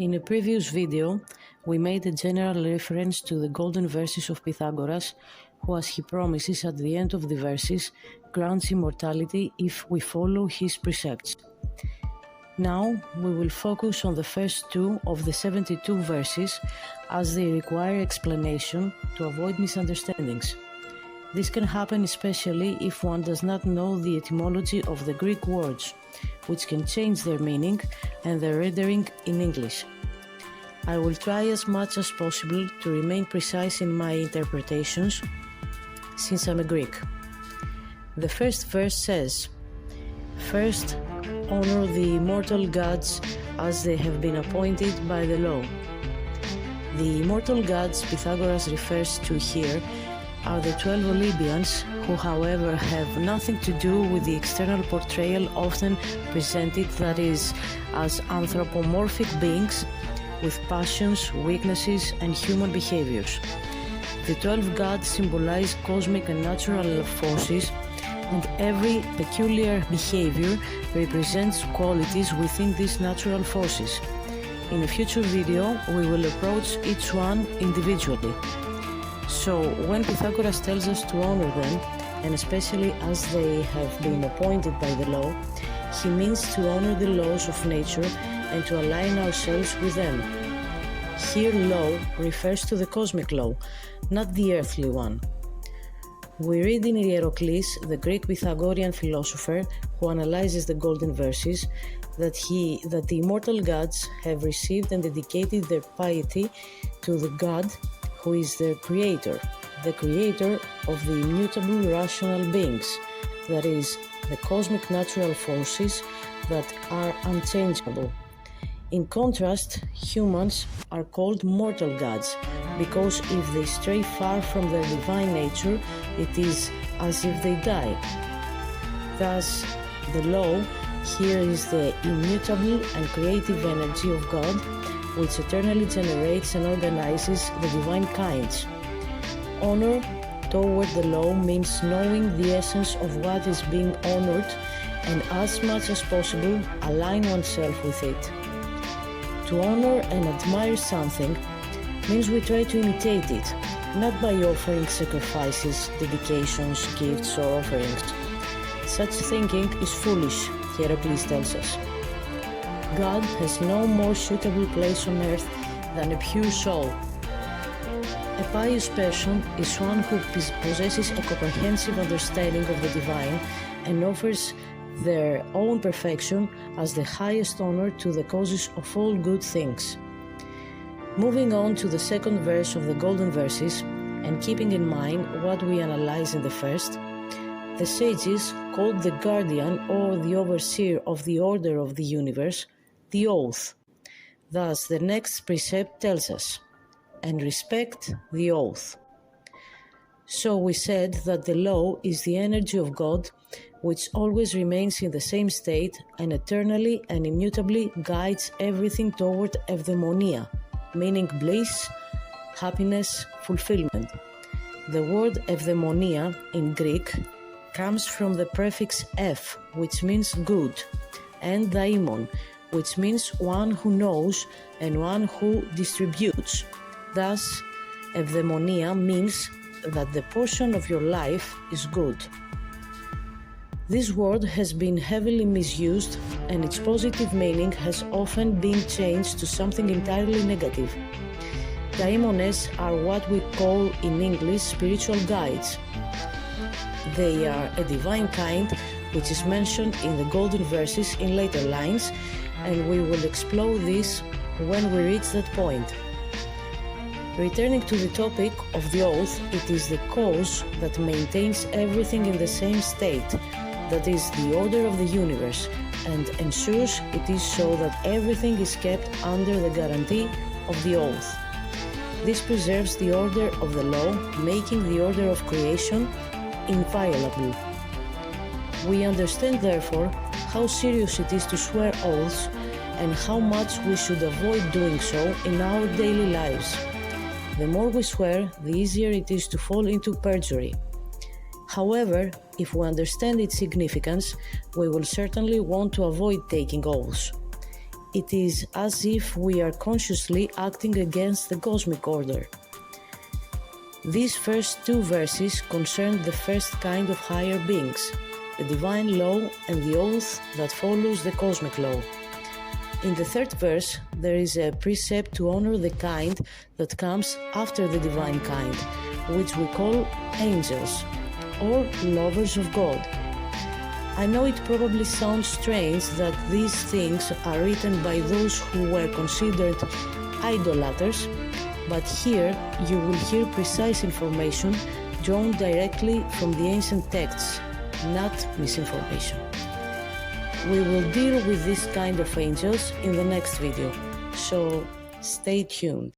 In a previous video, we made a general reference to the golden verses of Pythagoras, who, as he promises at the end of the verses, grants immortality if we follow his precepts. Now, we will focus on the first two of the 72 verses, as they require explanation to avoid misunderstandings. This can happen especially if one does not know the etymology of the Greek words, which can change their meaning and their rendering in English. I will try as much as possible to remain precise in my interpretations, since I'm a Greek. The first verse says, "First, honor the immortal gods as they have been appointed by the law." The immortal gods Pythagoras refers to here are the 12 Olympians, who however have nothing to do with the external portrayal often presented, that is, as anthropomorphic beings with passions, weaknesses, and human behaviors. The 12 gods symbolize cosmic and natural forces, and every peculiar behavior represents qualities within these natural forces. In a future video, we will approach each one individually. So, when Pythagoras tells us to honor them, and especially as they have been appointed by the law, he means to honor the laws of nature and to align ourselves with them. Here, law refers to the cosmic law, not the earthly one. We read in Hierocles, the Greek Pythagorean philosopher who analyzes the golden verses, that the immortal gods have received and dedicated their piety to the God who is their creator, the creator of the immutable rational beings, that is, the cosmic natural forces that are unchangeable. In contrast, humans are called mortal gods, because if they stray far from their divine nature, it is as if they die. Thus, the law here is the immutable and creative energy of God, which eternally generates and organizes the divine kinds. Honor toward the law means knowing the essence of what is being honored and as much as possible align oneself with it. To honor and admire something means we try to imitate it, not by offering sacrifices, dedications, gifts, or offerings. Such thinking is foolish, Hierocles tells us. God has no more suitable place on earth than a pure soul. A pious person is one who possesses a comprehensive understanding of the divine and offers their own perfection as the highest honor to the causes of all good things. Moving on to the second verse of the golden verses, and keeping in mind what we analyze in the first, the sages called the guardian or the overseer of the order of the universe the oath. Thus, the next precept tells us, "And respect the oath." So we said that the law is the energy of God, which always remains in the same state and eternally and immutably guides everything toward eudaimonia, meaning bliss, happiness, fulfillment. The word eudaimonia in Greek comes from the prefix "f", which means good, and daimon, which means one who knows and one who distributes. Thus, eudaimonia means that the portion of your life is good. This word has been heavily misused, and its positive meaning has often been changed to something entirely negative. Daimones are what we call in English spiritual guides. They are a divine kind, which is mentioned in the golden verses in later lines, and we will explore this when we reach that point. Returning to the topic of the oath, it is the cause that maintains everything in the same state, that is, the order of the universe, and ensures it is so that everything is kept under the guarantee of the oath. This preserves the order of the law, making the order of creation inviolable. We understand, therefore, how serious it is to swear oaths and how much we should avoid doing so in our daily lives. The more we swear, the easier it is to fall into perjury. However, if we understand its significance, we will certainly want to avoid taking oaths. it is as if we are consciously acting against the cosmic order. These first two verses concern the first kind of higher beings, the divine law and the oath that follows the cosmic law. In the third verse, there is a precept to honor the kind that comes after the divine kind, which we call angels, or lovers of God. I know it probably sounds strange that these things are written by those who were considered idolaters, but here you will hear precise information drawn directly from the ancient texts, not misinformation. We will deal with this kind of angels in the next video, so stay tuned.